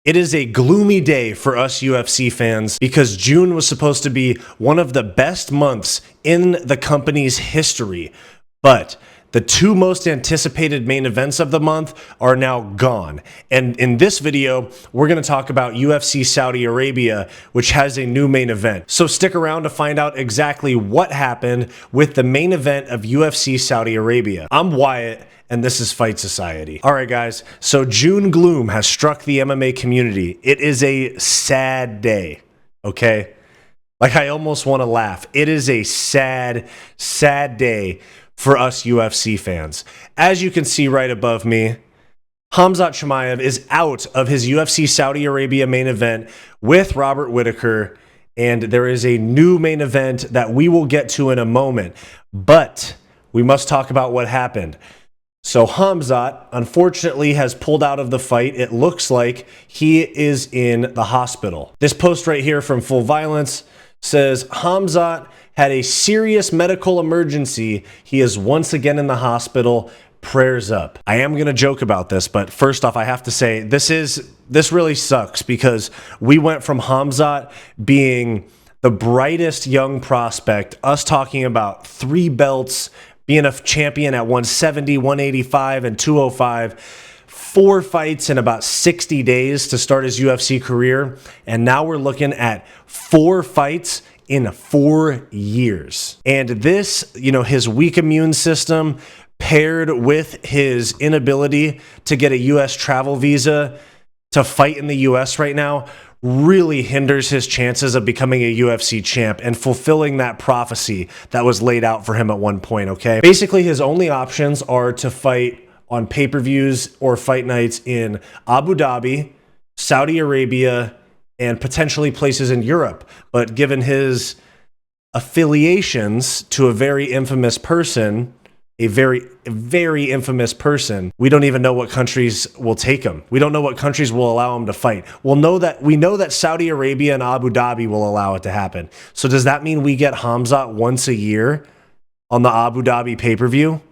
It is a gloomy day for us UFC fans because June was supposed to be one of the best months in the company's history, but the two most anticipated main events of the month are now gone. And in this video, we're going to talk about UFC Saudi Arabia, which has a new main event. So stick around to find out exactly what happened with the main event of UFC Saudi Arabia. I'm Wyatt, and this is Fight Society. All right, guys, so June gloom has struck the MMA community. It is a sad day, okay? Like, I almost want to laugh. It is a sad, sad day for us UFC fans. As you can see right above me, Khamzat Chimaev is out of his UFC Saudi Arabia main event with Robert Whittaker, and there is a new main event that we will get to in a moment. But we must talk about what happened. So Khamzat, unfortunately, has pulled out of the fight. It looks like he is in the hospital. This post right here from Full Violence says, Khamzat had a serious medical emergency. He is once again in the hospital. Prayers up. I am going to joke about this, but first off, I have to say this really sucks because we went from Khamzat being the brightest young prospect, us talking about 3 belts, being a champion at 170, 185, and 205, 4 fights in about 60 days to start his UFC career, and now we're looking at 4 fights in 4 years. And this, his weak immune system paired with his inability to get a US travel visa to fight in the US right now really hinders his chances of becoming a UFC champ and fulfilling that prophecy that was laid out for him at one point, okay? Basically, his only options are to fight on pay-per-views or fight nights in Abu Dhabi, Saudi Arabia, and potentially places in Europe. But given his affiliations to a very infamous person, a very infamous person, we don't even know what countries will take him. We don't know what countries will allow him to fight. We know that Saudi Arabia and Abu Dhabi will allow it to happen. So does that mean we get Khamzat once a year on the Abu Dhabi pay-per-view?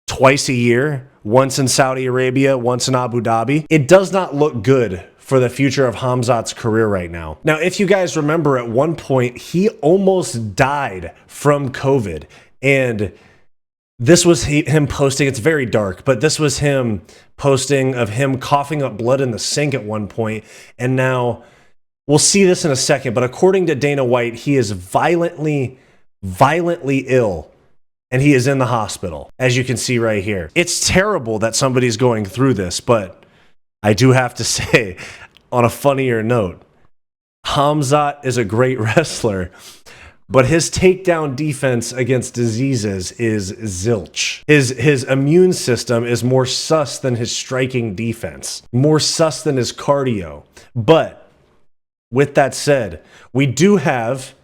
Twice a year? Once in Saudi Arabia, once in Abu Dhabi? It does not look good for the future of Khamzat's career right now. Now, if you guys remember, at one point, he almost died from COVID. And this was him posting, it's very dark, but this was him posting of him coughing up blood in the sink at one point. And now, we'll see this in a second, but according to Dana White, he is violently ill. And he is in the hospital, as you can see right here. It's terrible that somebody's going through this, but I do have to say, on a funnier note, Khamzat is a great wrestler, but his takedown defense against diseases is zilch. His immune system is more sus than his striking defense, more sus than his cardio. But with that said, we do have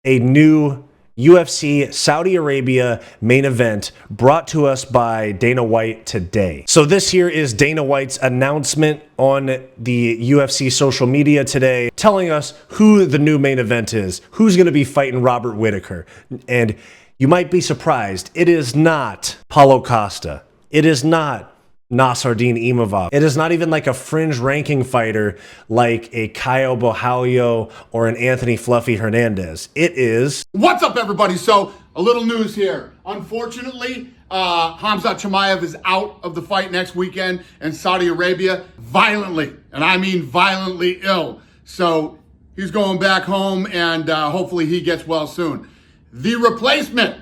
a new UFC Saudi Arabia main event brought to us by Dana White today. So this here is Dana White's announcement on the UFC social media today, telling us who the new main event is, who's going to be fighting Robert Whittaker. And you might be surprised, it is not Paulo Costa. It is not Nasruddin Imavov. It is not even like a fringe ranking fighter like a Caio Borralho or an Anthony Fluffy Hernandez. It is... What's up, everybody? So, a little news here. Unfortunately, Khamzat Chimaev is out of the fight next weekend in Saudi Arabia violently, and I mean violently ill. So, he's going back home, and hopefully he gets well soon. The replacement,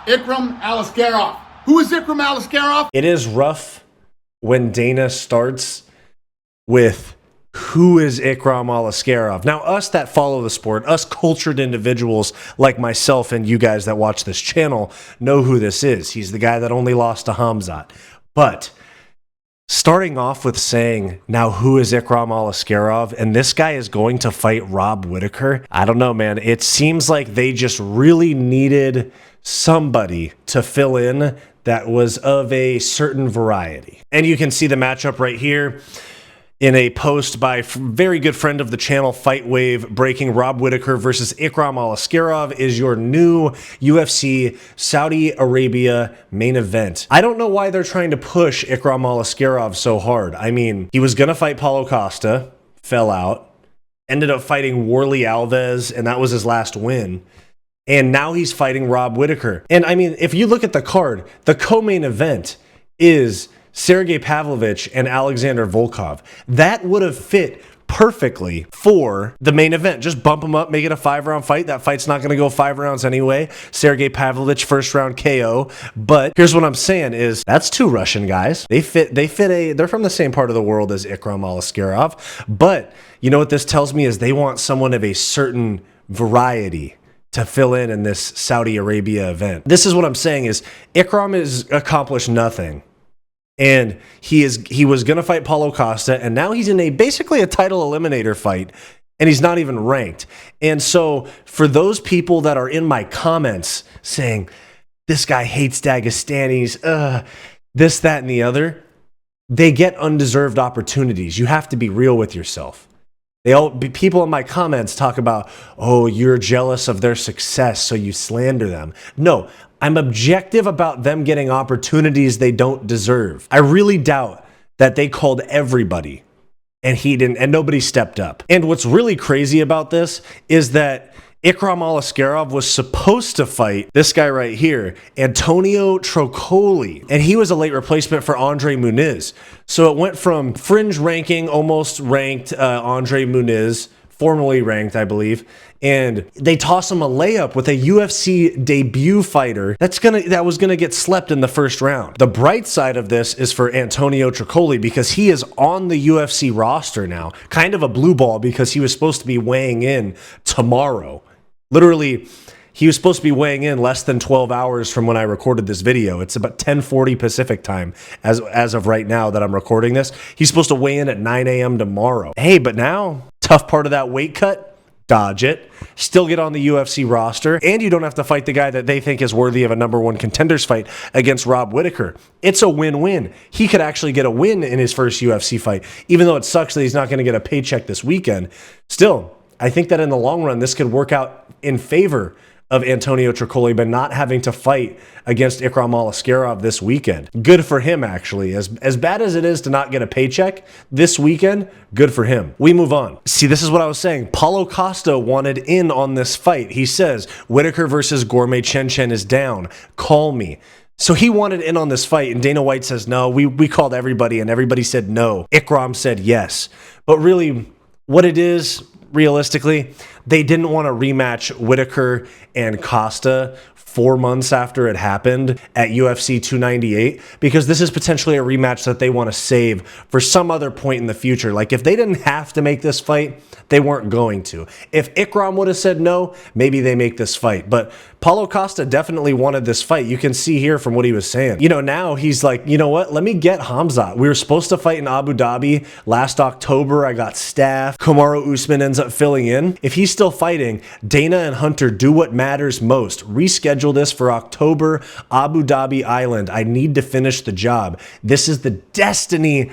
Ikram Aliskerov. Who is Ikram Aliskerov? It is rough when Dana starts with, who is Ikram Aliskerov? Now, us that follow the sport, us cultured individuals like myself and you guys that watch this channel know who this is. He's the guy that only lost to Khamzat. But starting off with saying, now who is Ikram Aliskerov? And this guy is going to fight Rob Whittaker? I don't know, man. It seems like they just really needed somebody to fill in that was of a certain variety. And you can see the matchup right here. in a post by very good friend of the channel, Fight Wave, breaking Rob Whittaker versus Ikram Aliskerov is your new UFC Saudi Arabia main event. I don't know why they're trying to push Ikram Aliskerov so hard. I mean, he was going to fight Paulo Costa, fell out, ended up fighting Warley Alves, and that was his last win. And now he's fighting Rob Whittaker. And I mean, if you look at the card, the co-main event is Sergey Pavlovich and Alexander Volkov. That would have fit perfectly for the main event. Just bump them up, make it a 5-round fight. That fight's not going to go 5 rounds anyway. Sergey Pavlovich, first round KO. But here's what I'm saying is that's 2 Russian guys. They're from the same part of the world as Ikram Aliskerov. But you know what this tells me is they want someone of a certain variety to fill in this Saudi Arabia event. This is what I'm saying is Ikram has accomplished nothing. And he was going to fight Paulo Costa, and now he's in basically a title eliminator fight, and he's not even ranked. And so for those people that are in my comments saying, this guy hates Dagestanis, this, that, and the other, they get undeserved opportunities. You have to be real with yourself. People in my comments talk about, oh, you're jealous of their success, so you slander them. No, I'm objective about them getting opportunities they don't deserve. I really doubt that they called everybody and he didn't, and nobody stepped up. And what's really crazy about this is that Ikram Aliskerov was supposed to fight this guy right here, Antonio Trocoli, and he was a late replacement for Andre Muniz. So it went from fringe ranking, almost ranked Andre Muniz, formerly ranked, I believe, and they toss him a layup with a UFC debut fighter that was gonna get slept in the first round. The bright side of this is for Antonio Trocoli because he is on the UFC roster now, kind of a blue ball because he was supposed to be weighing in tomorrow. Literally, he was supposed to be weighing in less than 12 hours from when I recorded this video. It's about 10:40 Pacific time as of right now that I'm recording this. He's supposed to weigh in at 9 a.m. tomorrow. Hey, but now, tough part of that weight cut, dodge it. Still get on the UFC roster, and you don't have to fight the guy that they think is worthy of a #1 contenders fight against Rob Whittaker. It's a win-win. He could actually get a win in his first UFC fight, even though it sucks that he's not going to get a paycheck this weekend. Still, I think that in the long run, this could work out in favor of Antonio Trocoli by not having to fight against Ikram Aliskerov this weekend. Good for him, actually. As bad as it is to not get a paycheck this weekend, good for him. We move on. See, this is what I was saying. Paulo Costa wanted in on this fight. He says, Whittaker versus Gourmet Chen Chen is down. Call me. So he wanted in on this fight, and Dana White says, no, we called everybody, and everybody said no. Ikram said yes. But really, what it is, realistically, they didn't want to rematch Whittaker and Costa 4 months after it happened at UFC 298 because this is potentially a rematch that they want to save for some other point in the future. Like if they didn't have to make this fight, they weren't going to. If Ikram would have said no, maybe they make this fight. But Paulo Costa definitely wanted this fight. You can see here from what he was saying. You know, now he's like, you know what? Let me get Khamzat. We were supposed to fight in Abu Dhabi last October. I got staff. Kamaru Usman ends up filling in. If he's still fighting, Dana and Hunter do what matters most. Reschedule this for October, Abu Dhabi Island. I need to finish the job. This is the destiny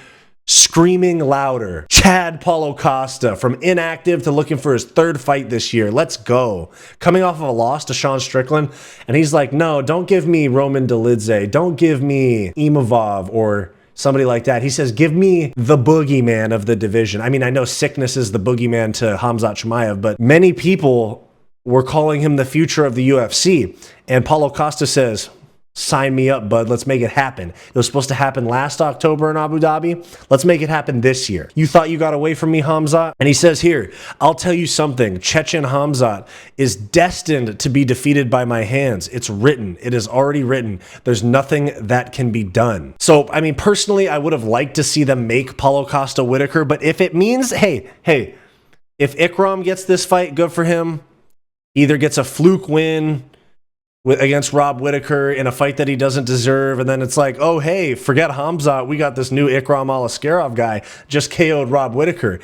screaming louder. Chad Paulo Costa from inactive to looking for his 3rd fight this year. Let's go. Coming off of a loss to Sean Strickland, and he's like, no, don't give me Roman Dolidze. Don't give me Imavov or somebody like that. He says, give me the boogeyman of the division. I mean, I know sickness is the boogeyman to Khamzat Chimaev, but many people were calling him the future of the UFC. And Paulo Costa says, sign me up, bud. Let's make it happen. It was supposed to happen last October in Abu Dhabi. Let's make it happen this year. You thought you got away from me, Khamzat? And he says here, I'll tell you something. Chechen Khamzat is destined to be defeated by my hands. It's written. It is already written. There's nothing that can be done. So, I mean, personally, I would have liked to see them make Paulo Costa Whittaker, but if it means, hey, if Ikram gets this fight, good for him. Either gets a fluke win against Rob Whittaker in a fight that he doesn't deserve, and then it's like, oh, hey, forget Khamzat. We got this new Ikram Aliskerov guy, just KO'd Rob Whittaker.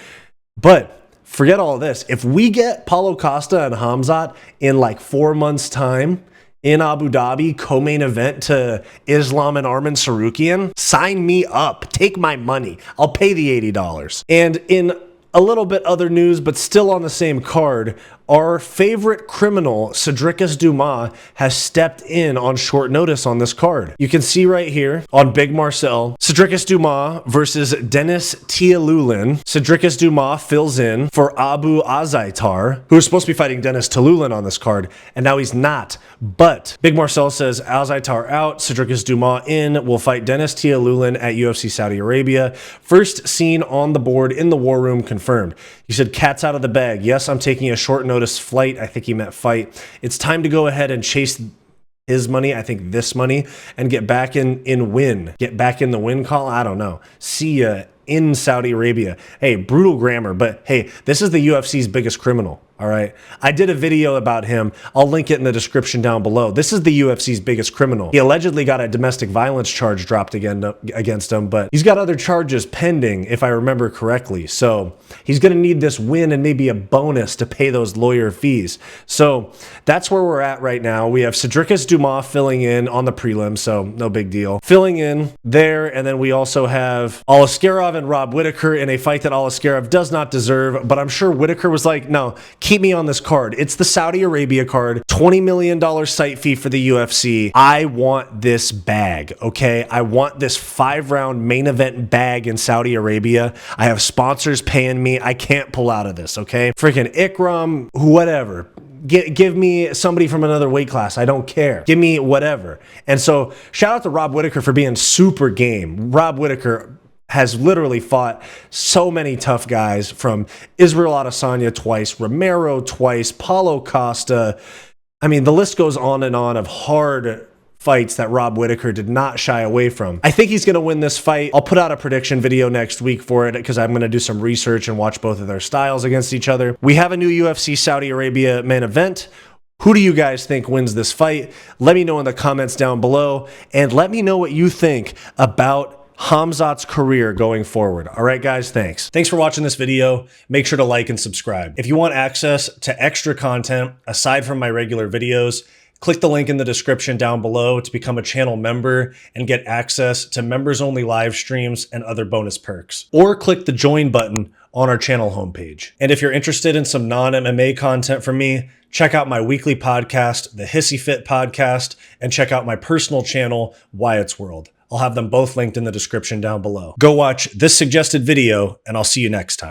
But forget all of this. If we get Paulo Costa and Khamzat in like 4 months' time, in Abu Dhabi, co-main event to Islam and Arman Tsarukyan. Sign me up. Take my money. I'll pay the $80. And in a little bit other news, but still on the same card, our favorite criminal, Sedriques Dumas, has stepped in on short notice on this card. You can see right here on Big Marcel, Sedriques Dumas versus Denis Tialulin. Sedriques Dumas fills in for Abu Azaitar, who was supposed to be fighting Denis Tialulin on this card, and now he's not. But Big Marcel says Azaitar out, Sedriques Dumas in, will fight Denis Tialulin at UFC Saudi Arabia. First seen on the board in the War Room, confirmed. He said, cat's out of the bag. Yes, I'm taking a short notice flight. I think he meant fight. It's time to go ahead and chase his money, I think this money, and get back in win. Get back in the win call? I don't know. See ya in Saudi Arabia. Hey, brutal grammar, but hey, this is the UFC's biggest criminal. All right. I did a video about him. I'll link it in the description down below. This is the UFC's biggest criminal. He allegedly got a domestic violence charge dropped against him, but he's got other charges pending, if I remember correctly. So he's going to need this win and maybe a bonus to pay those lawyer fees. So that's where we're at right now. We have Sedriques Dumas filling in on the prelim, so no big deal. Filling in there, and then we also have Aliskerov and Rob Whittaker in a fight that Aliskerov does not deserve, but I'm sure Whittaker was like, no, keep me on this card. It's the Saudi Arabia card, $20 million site fee for the UFC. I want this bag, okay? I want this 5-round main event bag in Saudi Arabia. I have sponsors paying me. I can't pull out of this, okay? Freaking Ikram, whatever. Give me somebody from another weight class. I don't care. Give me whatever. And so shout out to Rob Whittaker for being super game. Rob Whittaker has literally fought so many tough guys, from Israel Adesanya twice, Romero twice, Paulo Costa. I mean, the list goes on and on of hard fights that Rob Whittaker did not shy away from. I think he's going to win this fight. I'll put out a prediction video next week for it because I'm going to do some research and watch both of their styles against each other. We have a new UFC Saudi Arabia main event. Who do you guys think wins this fight? Let me know in the comments down below, and let me know what you think about Khamzat's career going forward. All right, guys, thanks. Thanks for watching this video. Make sure to like and subscribe. If you want access to extra content aside from my regular videos, click the link in the description down below to become a channel member and get access to members-only live streams and other bonus perks. Or click the join button on our channel homepage. And if you're interested in some non-MMA content from me, check out my weekly podcast, the Hissyfit podcast, and check out my personal channel, Wyatt's World. I'll have them both linked in the description down below. Go watch this suggested video, and I'll see you next time.